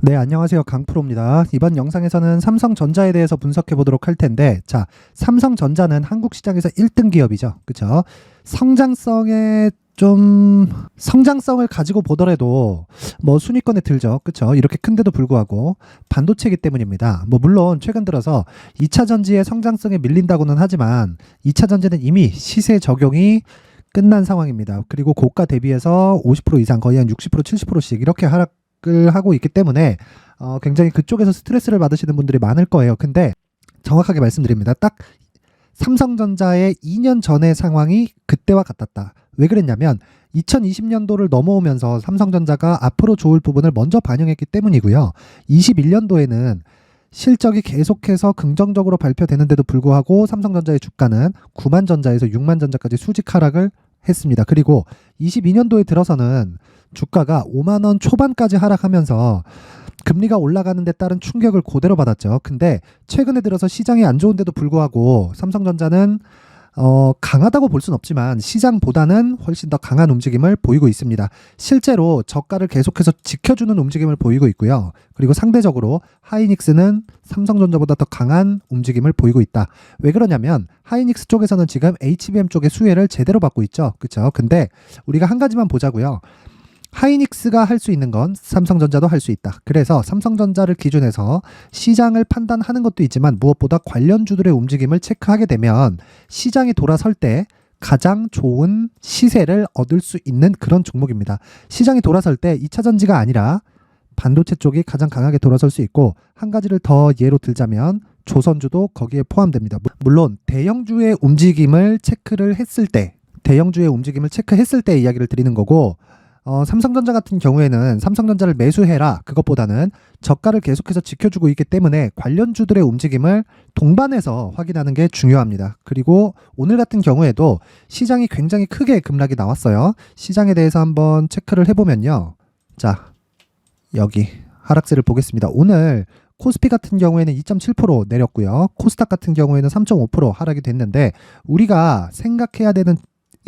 네, 안녕하세요. 강프로입니다. 이번 영상에서는 삼성전자에 대해서 분석해 보도록 할 텐데, 자, 삼성전자는 한국 시장에서 1등 기업이죠. 그쵸? 성장성을 가지고 보더라도 뭐 순위권에 들죠. 그쵸? 이렇게 큰데도 불구하고 반도체이기 때문입니다. 물론 최근 들어서 2차 전지의 성장성에 밀린다고는 하지만 2차 전지는 이미 시세 적용이 끝난 상황입니다. 그리고 고가 대비해서 50% 이상 거의 한 60%, 70%씩 이렇게 하락을 하고 있기 때문에 굉장히 그쪽에서 스트레스를 받으시는 분들이 많을 거예요. 근데 정확하게 말씀드립니다. 딱 삼성전자의 2년 전의 상황이 그때와 같았다. 왜 그랬냐면 2020년도를 넘어오면서 삼성전자가 앞으로 좋을 부분을 먼저 반영했기 때문이고요. 21년도에는 실적이 계속해서 긍정적으로 발표되는데도 불구하고 삼성전자의 주가는 9만 전자에서 6만 전자까지 수직 하락을 했습니다. 그리고 22년도에 들어서는 주가가 5만 원 초반까지 하락하면서 금리가 올라가는 데 따른 충격을 그대로 받았죠. 근데 최근에 들어서 시장이 안 좋은데도 불구하고 삼성전자는 강하다고 볼 수는 없지만 시장보다는 훨씬 더 강한 움직임을 보이고 있습니다. 실제로 저가를 계속해서 지켜주는 움직임을 보이고 있고요. 그리고 상대적으로 하이닉스는 삼성전자보다 더 강한 움직임을 보이고 있다. 왜 그러냐면 하이닉스 쪽에서는 지금 HBM 쪽의 수혜를 제대로 받고 있죠. 그렇죠? 근데 우리가 한 가지만 보자고요. 하이닉스가 할 수 있는 건 삼성전자도 할 수 있다. 그래서 삼성전자를 기준해서 시장을 판단하는 것도 있지만 무엇보다 관련주들의 움직임을 체크하게 되면 시장이 돌아설 때 가장 좋은 시세를 얻을 수 있는 그런 종목입니다. 시장이 돌아설 때 2차 전지가 아니라 반도체 쪽이 가장 강하게 돌아설 수 있고, 한 가지를 더 예로 들자면 조선주도 거기에 포함됩니다. 물론 대형주의 움직임을 체크했을 때 이야기를 드리는 거고, 삼성전자 같은 경우에는 삼성전자를 매수해라 그것보다는 저가를 계속해서 지켜주고 있기 때문에 관련주들의 움직임을 동반해서 확인하는 게 중요합니다. 그리고 오늘 같은 경우에도 시장이 굉장히 크게 급락이 나왔어요. 시장에 대해서 한번 체크를 해보면요. 자, 여기 하락세를 보겠습니다. 오늘 코스피 같은 경우에는 2.7% 내렸고요. 코스닥 같은 경우에는 3.5% 하락이 됐는데, 우리가 생각해야 되는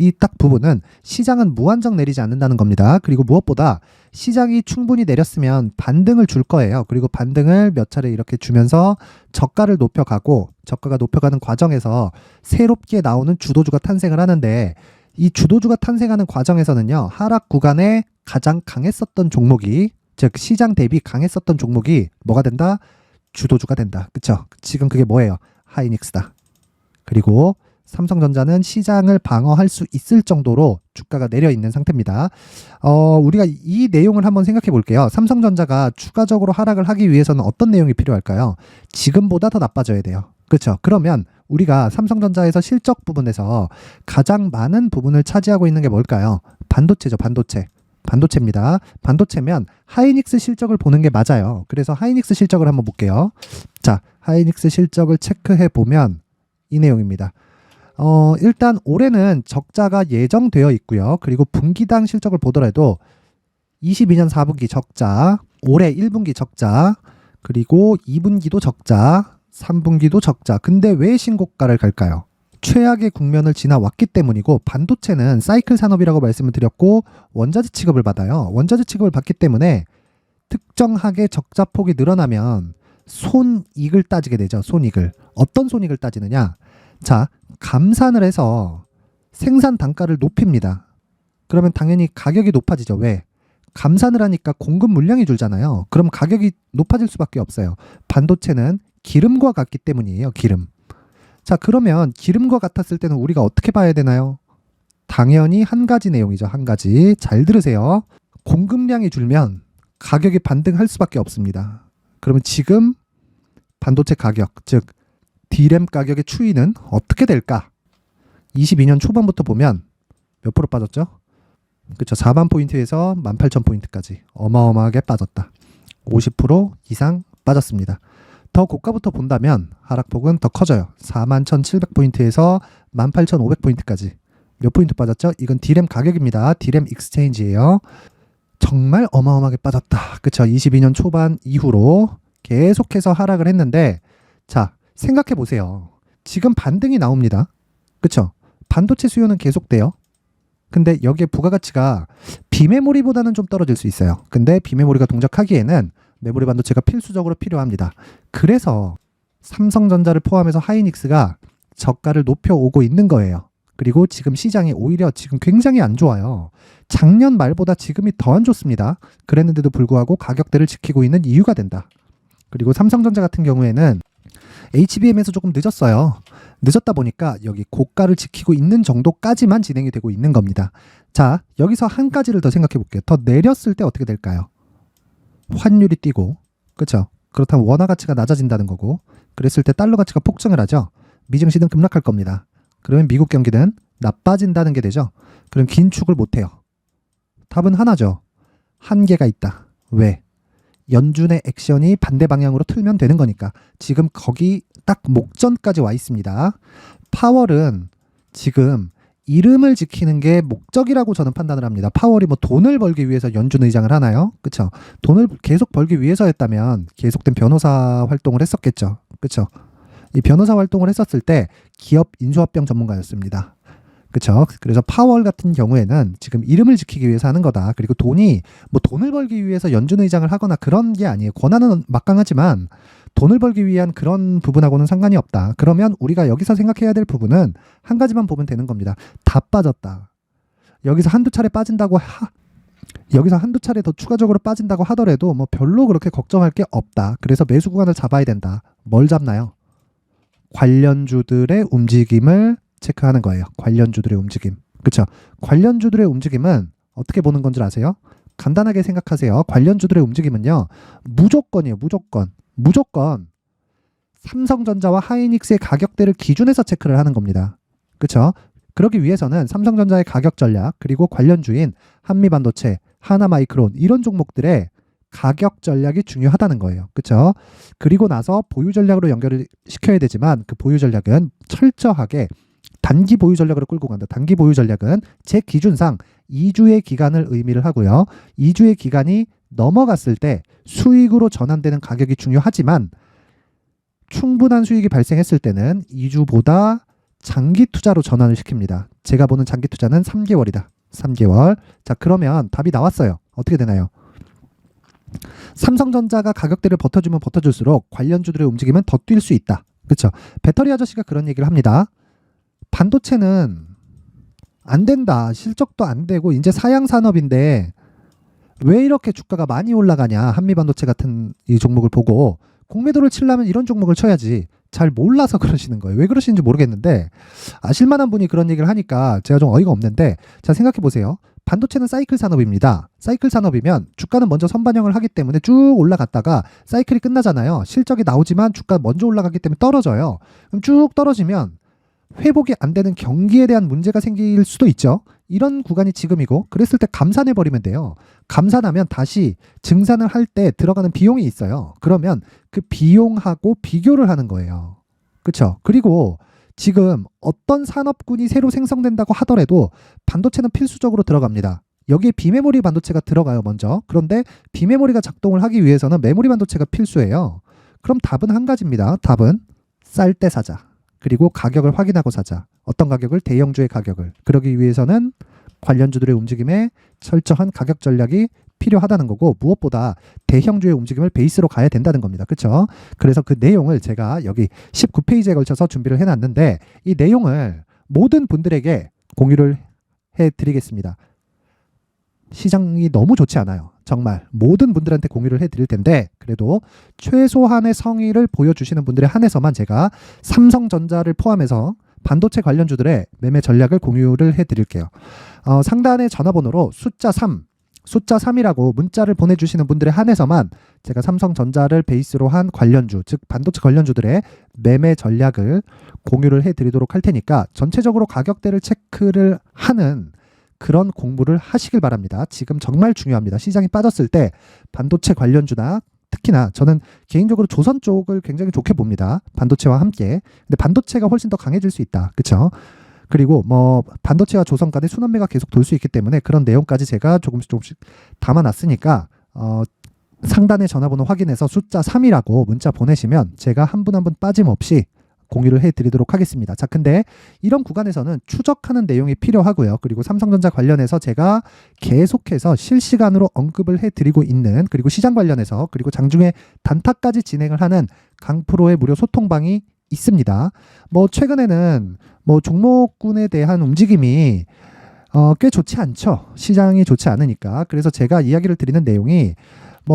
이 딱 부분은 시장은 무한정 내리지 않는다는 겁니다. 그리고 무엇보다 시장이 충분히 내렸으면 반등을 줄 거예요. 그리고 반등을 몇 차례 이렇게 주면서 저가를 높여가고, 저가가 높여가는 과정에서 새롭게 나오는 주도주가 탄생을 하는데, 이 주도주가 탄생하는 과정에서는요, 하락 구간에 가장 강했었던 종목이, 즉 시장 대비 강했었던 종목이 뭐가 된다? 주도주가 된다. 그쵸? 지금 그게 뭐예요? 하이닉스다. 그리고 삼성전자는 시장을 방어할 수 있을 정도로 주가가 내려 있는 상태입니다. 우리가 이 내용을 한번 생각해 볼게요. 삼성전자가 추가적으로 하락을 하기 위해서는 어떤 내용이 필요할까요? 지금보다 더 나빠져야 돼요. 그렇죠? 그러면 우리가 삼성전자에서 실적 부분에서 가장 많은 부분을 차지하고 있는 게 뭘까요? 반도체죠. 반도체입니다. 반도체면 하이닉스 실적을 보는 게 맞아요. 그래서 하이닉스 실적을 한번 볼게요. 자, 하이닉스 실적을 체크해 보면 이 내용입니다. 일단 올해는 적자가 예정되어 있고요. 그리고 분기당 실적을 보더라도 22년 4분기 적자, 올해 1분기 적자, 그리고 2분기도 적자, 3분기도 적자. 근데 왜 신고가를 갈까요? 최악의 국면을 지나왔기 때문이고, 반도체는 사이클 산업이라고 말씀을 드렸고 원자재 취급을 받아요. 원자재 취급을 받기 때문에 특정하게 적자폭이 늘어나면 손익을 따지게 되죠. 손익을. 어떤 손익을 따지느냐? 자, 감산을 해서 생산 단가를 높입니다. 그러면 당연히 가격이 높아지죠. 왜? 감산을 하니까 공급 물량이 줄잖아요. 그럼 가격이 높아질 수밖에 없어요. 반도체는 기름과 같기 때문이에요. 기름. 자, 그러면 기름과 같았을 때는 우리가 어떻게 봐야 되나요? 당연히 한 가지 내용이죠. 한 가지. 잘 들으세요. 공급량이 줄면 가격이 반등할 수밖에 없습니다. 그러면 지금 반도체 가격, 즉 D램 가격의 추이는 어떻게 될까? 22년 초반부터 보면 몇 프로 빠졌죠? 그렇죠. 4만 포인트에서 18,000포인트까지 어마어마하게 빠졌다. 50% 이상 빠졌습니다. 더 고가부터 본다면 하락폭은 더 커져요. 41,700포인트에서 18,500포인트까지 몇 포인트 빠졌죠? 이건 D램 가격입니다. D램 익스체인지예요. 정말 어마어마하게 빠졌다. 그렇죠. 22년 초반 이후로 계속해서 하락을 했는데, 자, 생각해 보세요. 지금 반등이 나옵니다. 그쵸? 반도체 수요는 계속돼요. 근데 여기에 부가가치가 비메모리보다는 좀 떨어질 수 있어요. 근데 비메모리가 동작하기에는 메모리 반도체가 필수적으로 필요합니다. 그래서 삼성전자를 포함해서 하이닉스가 저가를 높여오고 있는 거예요. 그리고 지금 시장이 오히려 지금 굉장히 안 좋아요. 작년 말보다 지금이 더 안 좋습니다. 그랬는데도 불구하고 가격대를 지키고 있는 이유가 된다. 그리고 삼성전자 같은 경우에는 HBM에서 조금 늦었어요. 늦었다 보니까 여기 고가를 지키고 있는 정도까지만 진행이 되고 있는 겁니다. 자, 여기서 한 가지를 더 생각해 볼게요. 더 내렸을 때 어떻게 될까요? 환율이 뛰고, 그렇죠? 그렇다면 원화 가치가 낮아진다는 거고, 그랬을 때 달러 가치가 폭증을 하죠. 미증시는 급락할 겁니다. 그러면 미국 경기는 나빠진다는 게 되죠. 그럼 긴축을 못 해요. 답은 하나죠. 한계가 있다. 왜? 연준의 액션이 반대 방향으로 틀면 되는 거니까. 지금 거기 딱 목전까지 와 있습니다. 파월은 지금 이름을 지키는 게 목적이라고 저는 판단을 합니다. 파월이 뭐 돈을 벌기 위해서 연준 의장을 하나요? 그렇죠? 돈을 계속 벌기 위해서였다면 계속된 변호사 활동을 했었겠죠. 그렇죠? 이 변호사 활동을 했었을 때 기업 인수합병 전문가였습니다. 그렇죠? 그래서 파월 같은 경우에는 지금 이름을 지키기 위해서 하는 거다. 그리고 돈이 뭐 돈을 벌기 위해서 연준 의장을 하거나 그런 게 아니에요. 권한은 막강하지만 돈을 벌기 위한 그런 부분하고는 상관이 없다. 그러면 우리가 여기서 생각해야 될 부분은 한 가지만 보면 되는 겁니다. 다 빠졌다. 여기서 한두 차례 여기서 한두 차례 더 추가적으로 빠진다고 하더라도 뭐 별로 그렇게 걱정할 게 없다. 그래서 매수 구간을 잡아야 된다. 뭘 잡나요? 관련주들의 움직임을 체크하는 거예요. 관련주들의 움직임. 그렇죠? 관련주들의 움직임은 어떻게 보는 건지 아세요? 간단하게 생각하세요. 관련주들의 움직임은요. 무조건이에요. 무조건 삼성전자와 하이닉스의 가격대를 기준해서 체크를 하는 겁니다. 그렇죠? 그러기 위해서는 삼성전자의 가격 전략 그리고 관련주인 한미반도체, 하나마이크론 이런 종목들의 가격 전략이 중요하다는 거예요. 그렇죠? 그리고 나서 보유 전략으로 연결을 시켜야 되지만 그 보유 전략은 철저하게 단기 보유 전략으로 끌고 간다. 단기 보유 전략은 제 기준상 2주의 기간을 의미를 하고요. 2주의 기간이 넘어갔을 때 수익으로 전환되는 가격이 중요하지만 충분한 수익이 발생했을 때는 2주보다 장기 투자로 전환을 시킵니다. 제가 보는 장기 투자는 3개월이다. 3개월. 자, 그러면 답이 나왔어요. 어떻게 되나요? 삼성전자가 가격대를 버텨주면 버텨줄수록 관련주들의 움직임은 더 뛸 수 있다. 그렇죠? 배터리 아저씨가 그런 얘기를 합니다. 반도체는 안 된다. 실적도 안 되고 이제 사양 산업인데 왜 이렇게 주가가 많이 올라가냐. 한미반도체 같은 이 종목을 보고 공매도를 치려면 이런 종목을 쳐야지. 잘 몰라서 그러시는 거예요. 왜 그러시는지 모르겠는데 아실만한 분이 그런 얘기를 하니까 제가 좀 어이가 없는데 자, 생각해 보세요. 반도체는 사이클 산업입니다. 사이클 산업이면 주가는 먼저 선반영을 하기 때문에 쭉 올라갔다가 사이클이 끝나잖아요. 실적이 나오지만 주가 먼저 올라가기 때문에 떨어져요. 그럼 쭉 떨어지면 회복이 안 되는 경기에 대한 문제가 생길 수도 있죠. 이런 구간이 지금이고 그랬을 때 감산해버리면 돼요. 감산하면 다시 증산을 할 때 들어가는 비용이 있어요. 그러면 그 비용하고 비교를 하는 거예요. 그렇죠? 그리고 지금 어떤 산업군이 새로 생성된다고 하더라도 반도체는 필수적으로 들어갑니다. 여기에 비메모리 반도체가 들어가요, 먼저. 그런데 비메모리가 작동을 하기 위해서는 메모리 반도체가 필수예요. 그럼 답은 한 가지입니다. 답은 쌀 때 사자. 그리고 가격을 확인하고 사자. 어떤 가격을? 대형주의 가격을. 그러기 위해서는 관련주들의 움직임에 철저한 가격 전략이 필요하다는 거고 무엇보다 대형주의 움직임을 베이스로 가야 된다는 겁니다. 그렇죠? 그래서 그 내용을 제가 여기 19페이지에 걸쳐서 준비를 해놨는데 이 내용을 모든 분들에게 공유를 해드리겠습니다. 시장이 너무 좋지 않아요. 정말 모든 분들한테 공유를 해드릴 텐데 그래도 최소한의 성의를 보여주시는 분들에 한해서만 제가 삼성전자를 포함해서 반도체 관련주들의 매매 전략을 공유를 해드릴게요. 상단의 전화번호로 숫자 3이라고 문자를 보내주시는 분들에 한해서만 제가 삼성전자를 베이스로 한 관련주, 즉 반도체 관련주들의 매매 전략을 공유를 해드리도록 할 테니까 전체적으로 가격대를 체크를 하는 그런 공부를 하시길 바랍니다. 지금 정말 중요합니다. 시장이 빠졌을 때 반도체 관련주나 특히나 저는 개인적으로 조선 쪽을 굉장히 좋게 봅니다. 반도체와 함께. 근데 반도체가 훨씬 더 강해질 수 있다. 그렇죠? 그리고 뭐 반도체와 조선 간의 순환매가 계속 돌 수 있기 때문에 그런 내용까지 제가 조금씩 담아놨으니까 상단의 전화번호 확인해서 숫자 3이라고 문자 보내시면 제가 한 분 한 분 빠짐없이 공유를 해드리도록 하겠습니다. 자, 근데 이런 구간에서는 추적하는 내용이 필요하고요. 그리고 삼성전자 관련해서 제가 계속해서 실시간으로 언급을 해드리고 있는, 그리고 시장 관련해서, 그리고 장중에 단타까지 진행을 하는 강프로의 무료 소통방이 있습니다. 최근에는 종목군에 대한 움직임이 꽤 좋지 않죠. 시장이 좋지 않으니까. 그래서 제가 이야기를 드리는 내용이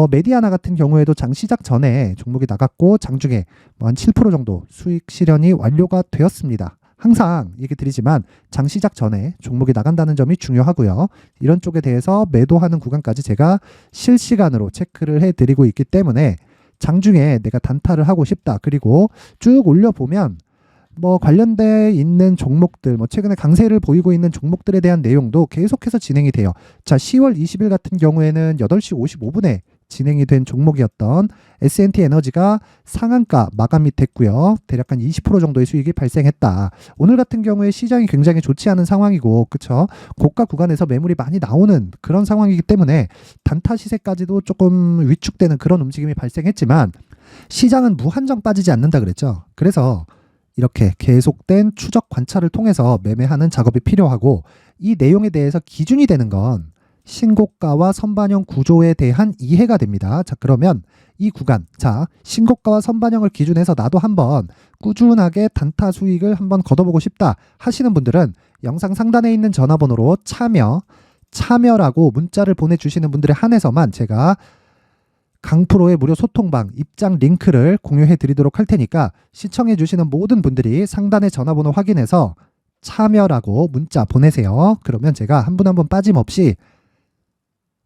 메디아나 같은 경우에도 장 시작 전에 종목이 나갔고 장중에 한 7% 정도 수익 실현이 완료가 되었습니다. 항상 얘기 드리지만 장 시작 전에 종목이 나간다는 점이 중요하고요. 이런 쪽에 대해서 매도하는 구간까지 제가 실시간으로 체크를 해드리고 있기 때문에 장중에 내가 단타를 하고 싶다. 그리고 쭉 올려보면 관련돼 있는 종목들, 최근에 강세를 보이고 있는 종목들에 대한 내용도 계속해서 진행이 돼요. 자, 10월 20일 같은 경우에는 8시 55분에 진행이 된 종목이었던 S&T 에너지가 상한가 마감이 됐고요. 대략 한 20% 정도의 수익이 발생했다. 오늘 같은 경우에 시장이 굉장히 좋지 않은 상황이고, 그쵸? 고가 구간에서 매물이 많이 나오는 그런 상황이기 때문에 단타 시세까지도 조금 위축되는 그런 움직임이 발생했지만 시장은 무한정 빠지지 않는다 그랬죠. 그래서 이렇게 계속된 추적 관찰을 통해서 매매하는 작업이 필요하고, 이 내용에 대해서 기준이 되는 건 신고가와 선반영 구조에 대한 이해가 됩니다. 자, 그러면 이 구간, 자, 신고가와 선반영을 기준해서 나도 한번 꾸준하게 단타 수익을 한번 걷어보고 싶다 하시는 분들은 영상 상단에 있는 전화번호로 참여라고 문자를 보내주시는 분들에 한해서만 제가 강프로의 무료 소통방 입장 링크를 공유해 드리도록 할 테니까 시청해 주시는 모든 분들이 상단의 전화번호 확인해서 참여라고 문자 보내세요. 그러면 제가 한 분 한 분 빠짐없이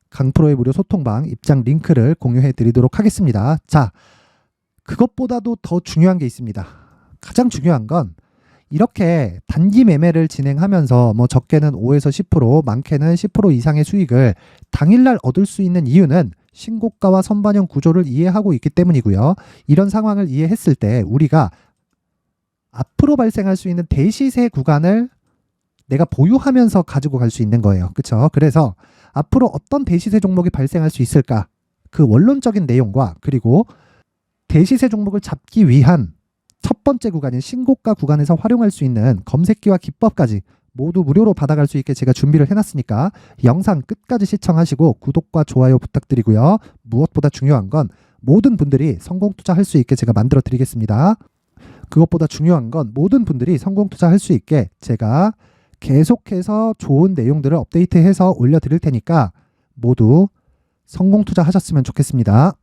강프로의 무료 소통방 입장 링크를 공유해 드리도록 하겠습니다. 자, 그것보다도 더 중요한 게 있습니다. 가장 중요한 건 이렇게 단기 매매를 진행하면서 적게는 5에서 10%, 많게는 10% 이상의 수익을 당일날 얻을 수 있는 이유는 신고가와 선반영 구조를 이해하고 있기 때문이고요. 이런 상황을 이해했을 때 우리가 앞으로 발생할 수 있는 대시세 구간을 내가 보유하면서 가지고 갈 수 있는 거예요. 그렇죠? 그래서 앞으로 어떤 대시세 종목이 발생할 수 있을까? 그 원론적인 내용과 그리고 대시세 종목을 잡기 위한 첫 번째 구간인 신고가 구간에서 활용할 수 있는 검색기와 기법까지 모두 무료로 받아갈 수 있게 제가 준비를 해놨으니까 영상 끝까지 시청하시고 구독과 좋아요 부탁드리고요. 무엇보다 중요한 건 모든 분들이 성공 투자할 수 있게 제가 만들어 드리겠습니다. 그것보다 중요한 건 모든 분들이 성공 투자할 수 있게 제가 계속해서 좋은 내용들을 업데이트해서 올려드릴 테니까 모두 성공 투자하셨으면 좋겠습니다.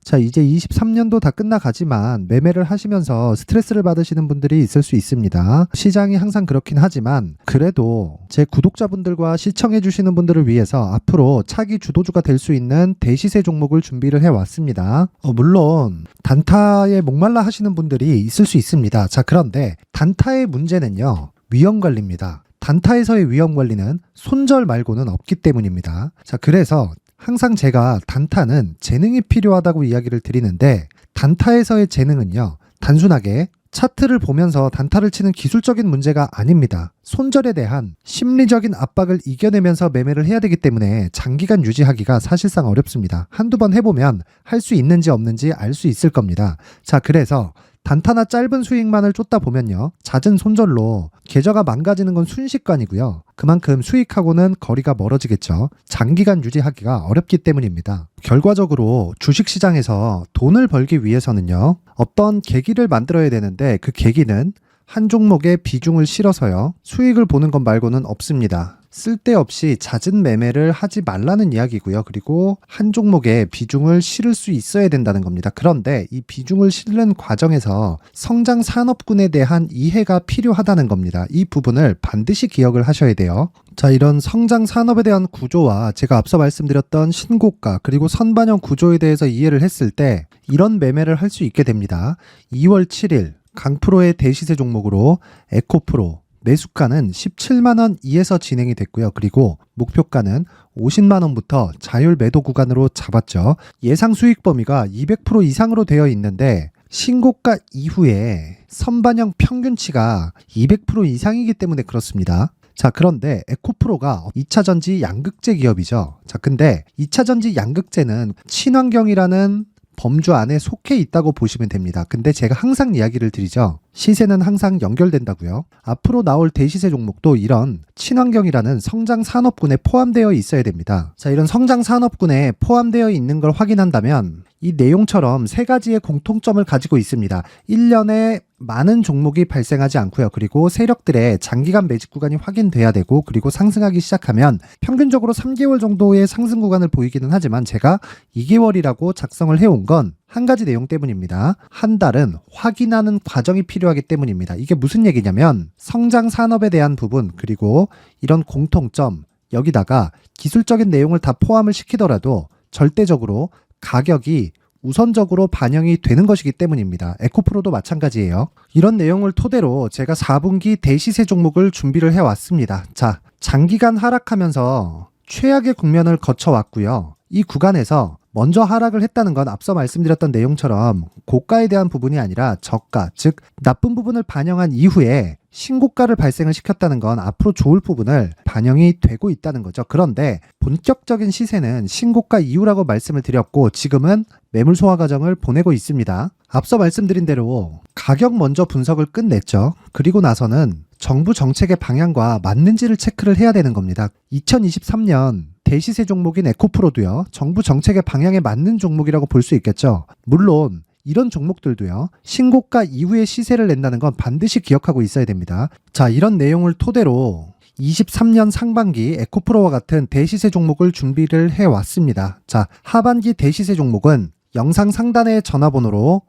자, 이제 23년도 다 끝나가지만 매매를 하시면서 스트레스를 받으시는 분들이 있을 수 있습니다. 시장이 항상 그렇긴 하지만 그래도 제 구독자분들과 시청해 주시는 분들을 위해서 앞으로 차기 주도주가 될 수 있는 대시세 종목을 준비를 해왔습니다. 물론 단타에 목말라 하시는 분들이 있을 수 있습니다. 자, 그런데 단타의 문제는요, 위험관리입니다. 단타에서의 위험관리는 손절 말고는 없기 때문입니다. 자, 그래서 항상 제가 단타는 재능이 필요하다고 이야기를 드리는데, 단타에서의 재능은요, 단순하게 차트를 보면서 단타를 치는 기술적인 문제가 아닙니다. 손절에 대한 심리적인 압박을 이겨내면서 매매를 해야 되기 때문에 장기간 유지하기가 사실상 어렵습니다. 한두 번 해보면 할 수 있는지 없는지 알 수 있을 겁니다. 자, 그래서 단타나 짧은 수익만을 쫓다 보면요, 잦은 손절로 계좌가 망가지는 건 순식간이고요. 그만큼 수익하고는 거리가 멀어지겠죠. 장기간 유지하기가 어렵기 때문입니다. 결과적으로 주식시장에서 돈을 벌기 위해서는요, 어떤 계기를 만들어야 되는데 그 계기는 한 종목에 비중을 실어서요, 수익을 보는 것 말고는 없습니다. 쓸데없이 잦은 매매를 하지 말라는 이야기고요. 그리고 한 종목에 비중을 실을 수 있어야 된다는 겁니다. 그런데 이 비중을 실는 과정에서 성장 산업군에 대한 이해가 필요하다는 겁니다. 이 부분을 반드시 기억을 하셔야 돼요. 자, 이런 성장 산업에 대한 구조와 제가 앞서 말씀드렸던 신고가 그리고 선반영 구조에 대해서 이해를 했을 때 이런 매매를 할 수 있게 됩니다. 2월 7일 강프로의 대시세 종목으로 에코프로 매수가는 17만원 이에서 진행이 됐고요. 그리고 목표가는 50만원부터 자율 매도 구간으로 잡았죠. 예상 수익 범위가 200% 이상으로 되어 있는데 신고가 이후에 선반영 평균치가 200% 이상이기 때문에 그렇습니다. 자, 그런데 에코프로가 2차전지 양극재 기업이죠. 자, 근데 2차전지 양극재는 친환경이라는 범주 안에 속해 있다고 보시면 됩니다. 근데 제가 항상 이야기를 드리죠. 시세는 항상 연결된다고요. 앞으로 나올 대시세 종목도 이런 친환경이라는 성장 산업군에 포함되어 있어야 됩니다. 자, 이런 성장 산업군에 포함되어 있는 걸 확인한다면 이 내용처럼 세 가지의 공통점을 가지고 있습니다. 1년에 많은 종목이 발생하지 않고요. 그리고 세력들의 장기간 매집 구간이 확인돼야 되고, 그리고 상승하기 시작하면 평균적으로 3개월 정도의 상승 구간을 보이기는 하지만 제가 2개월이라고 작성을 해온 건 한 가지 내용 때문입니다. 한 달은 확인하는 과정이 필요하기 때문입니다. 이게 무슨 얘기냐면 성장 산업에 대한 부분, 그리고 이런 공통점, 여기다가 기술적인 내용을 다 포함을 시키더라도 절대적으로 가격이 우선적으로 반영이 되는 것이기 때문입니다. 에코프로도 마찬가지예요. 이런 내용을 토대로 제가 4분기 대시세 종목을 준비를 해왔습니다. 자, 장기간 하락하면서 최악의 국면을 거쳐왔고요. 이 구간에서 먼저 하락을 했다는 건 앞서 말씀드렸던 내용처럼 고가에 대한 부분이 아니라 저가, 즉 나쁜 부분을 반영한 이후에 신고가를 발생을 시켰다는 건 앞으로 좋을 부분을 반영이 되고 있다는 거죠. 그런데 본격적인 시세는 신고가 이후라고 말씀을 드렸고, 지금은 매물 소화 과정을 보내고 있습니다. 앞서 말씀드린 대로 가격 먼저 분석을 끝냈죠. 그리고 나서는 정부 정책의 방향과 맞는지를 체크를 해야 되는 겁니다. 2023년 대시세 종목인 에코프로도요, 정부 정책의 방향에 맞는 종목이라고 볼 수 있겠죠. 물론 이런 종목들도요, 신고가 이후에 시세를 낸다는 건 반드시 기억하고 있어야 됩니다. 자, 이런 내용을 토대로 23년 상반기 에코프로와 같은 대시세 종목을 준비를 해왔습니다. 자, 하반기 대시세 종목은 영상 상단의 전화번호로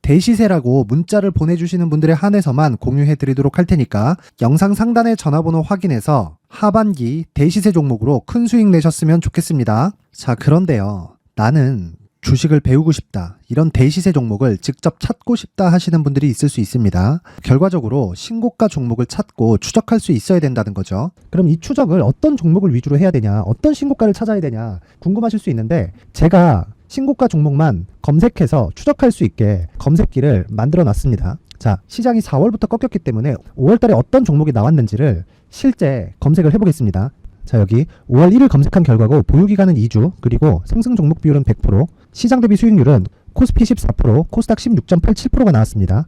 대시세라고 문자를 보내주시는 분들에 한해서만 공유해드리도록 할 테니까 영상 상단의 전화번호 확인해서 하반기 대시세 종목으로 큰 수익 내셨으면 좋겠습니다. 자, 그런데요, 나는 주식을 배우고 싶다, 이런 대시세 종목을 직접 찾고 싶다 하시는 분들이 있을 수 있습니다. 결과적으로 신고가 종목을 찾고 추적할 수 있어야 된다는 거죠. 그럼 이 추적을 어떤 종목을 위주로 해야 되냐, 어떤 신고가를 찾아야 되냐 궁금하실 수 있는데, 제가 신고가 종목만 검색해서 추적할 수 있게 검색기를 만들어 놨습니다. 자, 시장이 4월부터 꺾였기 때문에 5월달에 어떤 종목이 나왔는지를 실제 검색을 해보겠습니다. 자, 여기 5월 1일 검색한 결과고 보유기간은 2주, 그리고 상승 종목 비율은 100%, 시장 대비 수익률은 코스피 14%, 코스닥 16.87%가 나왔습니다.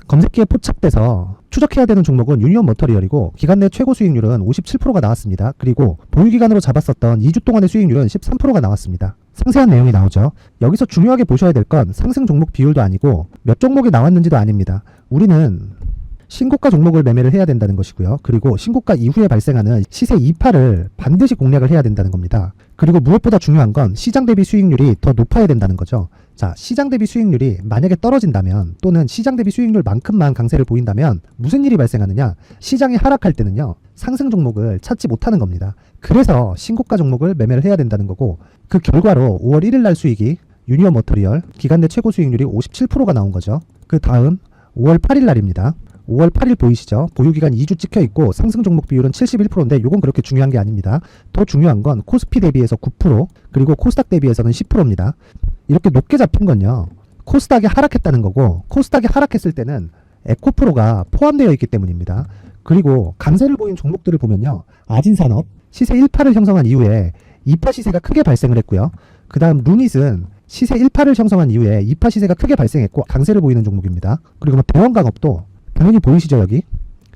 검색기에 포착돼서 추적해야 되는 종목은 유니온 머터리얼이고 기간 내 최고 수익률은 57%가 나왔습니다. 그리고 보유기간으로 잡았었던 2주 동안의 수익률은 13%가 나왔습니다. 상세한 내용이 나오죠. 여기서 중요하게 보셔야 될 건 상승 종목 비율도 아니고 몇 종목이 나왔는지도 아닙니다. 우리는 신고가 종목을 매매를 해야 된다는 것이고요. 그리고 신고가 이후에 발생하는 시세 이파를 반드시 공략을 해야 된다는 겁니다. 그리고 무엇보다 중요한 건 시장 대비 수익률이 더 높아야 된다는 거죠. 자, 시장 대비 수익률이 만약에 떨어진다면, 또는 시장 대비 수익률만큼만 강세를 보인다면 무슨 일이 발생하느냐? 시장이 하락할 때는요, 상승 종목을 찾지 못하는 겁니다. 그래서 신고가 종목을 매매를 해야 된다는 거고, 그 결과로 5월 1일 날 수익이 유니온 머터리얼 기간 내 최고 수익률이 57%가 나온 거죠. 그 다음 5월 8일 날입니다. 5월 8일 보이시죠? 보유기간 2주 찍혀 있고 상승 종목 비율은 71%인데 이건 그렇게 중요한 게 아닙니다. 더 중요한 건 코스피 대비해서 9%, 그리고 코스닥 대비해서는 10%입니다. 이렇게 높게 잡힌 건요, 코스닥이 하락했다는 거고, 코스닥이 하락했을 때는 에코프로가 포함되어 있기 때문입니다. 그리고 강세를 보인 종목들을 보면요, 아진산업 시세 1파를 형성한 이후에 2파 시세가 크게 발생을 했고요. 그 다음 루닛은 시세 1파를 형성한 이후에 2파 시세가 크게 발생했고 강세를 보이는 종목입니다. 그리고 뭐 대원강업도 당연히 보이시죠? 여기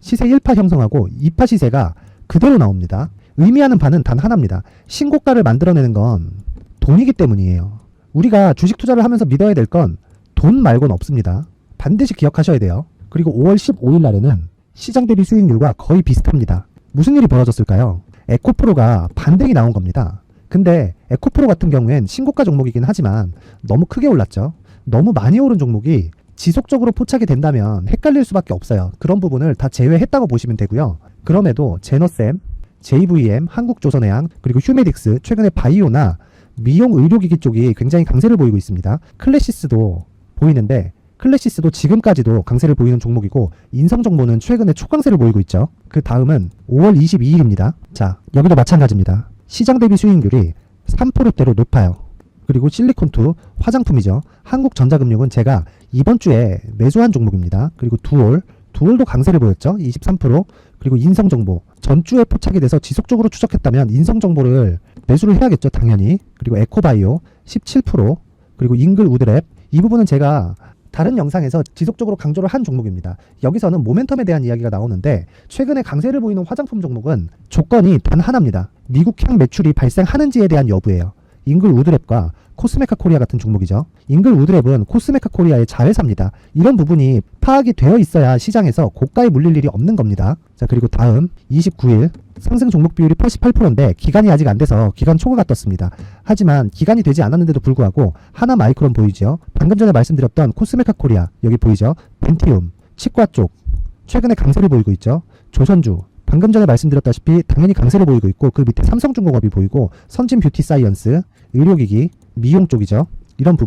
시세 1파 형성하고 2파 시세가 그대로 나옵니다. 의미하는 바는 단 하나입니다. 신고가를 만들어내는 건 돈이기 때문이에요. 우리가 주식 투자를 하면서 믿어야 될 건 돈 말고는 없습니다. 반드시 기억하셔야 돼요. 그리고 5월 15일 날에는 시장 대비 수익률과 거의 비슷합니다. 무슨 일이 벌어졌을까요? 에코프로가 반등이 나온 겁니다. 근데 에코프로 같은 경우엔 신고가 종목이긴 하지만 너무 크게 올랐죠. 너무 많이 오른 종목이 지속적으로 포착이 된다면 헷갈릴 수밖에 없어요. 그런 부분을 다 제외했다고 보시면 되고요. 그럼에도 제너셈, JVM, 한국조선해양, 그리고 휴메딕스, 최근에 바이오나 미용 의료기기 쪽이 굉장히 강세를 보이고 있습니다. 클래시스도 보이는데 클래시스도 지금까지도 강세를 보이는 종목이고, 인성정보는 최근에 초강세를 보이고 있죠. 그 다음은 5월 22일입니다. 자, 여기도 마찬가지입니다. 시장 대비 수익률이 3%대로 높아요. 그리고 실리콘투 화장품이죠. 한국전자금융은 제가 이번 주에 매수한 종목입니다. 그리고 두올도 강세를 보였죠. 23%. 그리고 인성정보 전주에 포착이 돼서 지속적으로 추적했다면 인성정보를 매수를 해야겠죠. 당연히. 그리고 에코바이오 17%. 그리고 잉글 우드랩. 이 부분은 제가 다른 영상에서 지속적으로 강조를 한 종목입니다. 여기서는 모멘텀에 대한 이야기가 나오는데 최근에 강세를 보이는 화장품 종목은 조건이 단 하나입니다. 미국향 매출이 발생하는지에 대한 여부예요. 잉글 우드랩과 코스메카 코리아 같은 종목이죠. 잉글 우드랩은 코스메카 코리아의 자회사입니다. 이런 부분이 파악이 되어 있어야 시장에서 고가에 물릴 일이 없는 겁니다. 자, 그리고 다음 29일 상승 종목 비율이 88%인데 기간이 아직 안 돼서 기간 초과가 떴습니다. 하지만 기간이 되지 않았는데도 불구하고 하나 마이크론 보이죠. 방금 전에 말씀드렸던 코스메카 코리아 여기 보이죠. 벤티움, 치과 쪽 최근에 강세를 보이고 있죠. 조선주 방금 전에 말씀드렸다시피 당연히 강세를 보이고 있고 그 밑에 삼성중공업이 보이고 선진 뷰티 사이언스, 의료기기, 미용 쪽이죠. 이런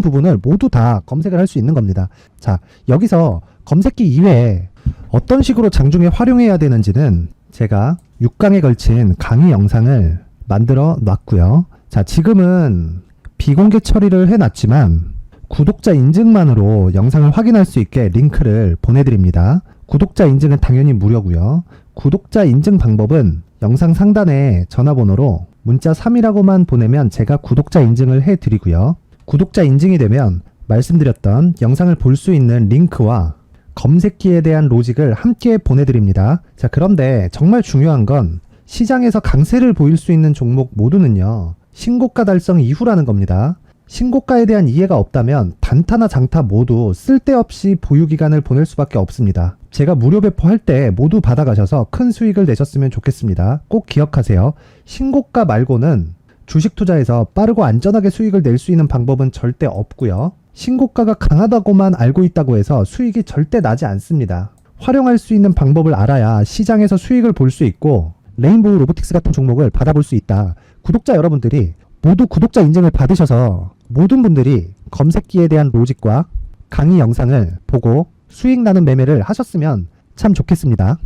부분을 모두 다 검색을 할 수 있는 겁니다. 자, 여기서 검색기 이외에 어떤 식으로 장중에 활용해야 되는지는 제가 6강에 걸친 강의 영상을 만들어 놨고요. 자, 지금은 비공개 처리를 해놨지만 구독자 인증만으로 영상을 확인할 수 있게 링크를 보내드립니다. 구독자 인증은 당연히 무료고요. 구독자 인증 방법은 영상 상단에 전화번호로 문자 3이라고만 보내면 제가 구독자 인증을 해드리고요. 구독자 인증이 되면 말씀드렸던 영상을 볼 수 있는 링크와 검색기에 대한 로직을 함께 보내드립니다. 자, 그런데 정말 중요한 건 시장에서 강세를 보일 수 있는 종목 모두는요. 신고가 달성 이후라는 겁니다. 신고가에 대한 이해가 없다면 단타나 장타 모두 쓸데없이 보유기간을 보낼 수밖에 없습니다. 제가 무료 배포할 때 모두 받아가셔서 큰 수익을 내셨으면 좋겠습니다. 꼭 기억하세요. 신고가 말고는 주식 투자에서 빠르고 안전하게 수익을 낼 수 있는 방법은 절대 없고요. 신고가가 강하다고만 알고 있다고 해서 수익이 절대 나지 않습니다. 활용할 수 있는 방법을 알아야 시장에서 수익을 볼 수 있고 레인보우 로보틱스 같은 종목을 받아볼 수 있다. 구독자 여러분들이 모두 구독자 인증을 받으셔서 모든 분들이 검색기에 대한 로직과 강의 영상을 보고 수익 나는 매매를 하셨으면 참 좋겠습니다.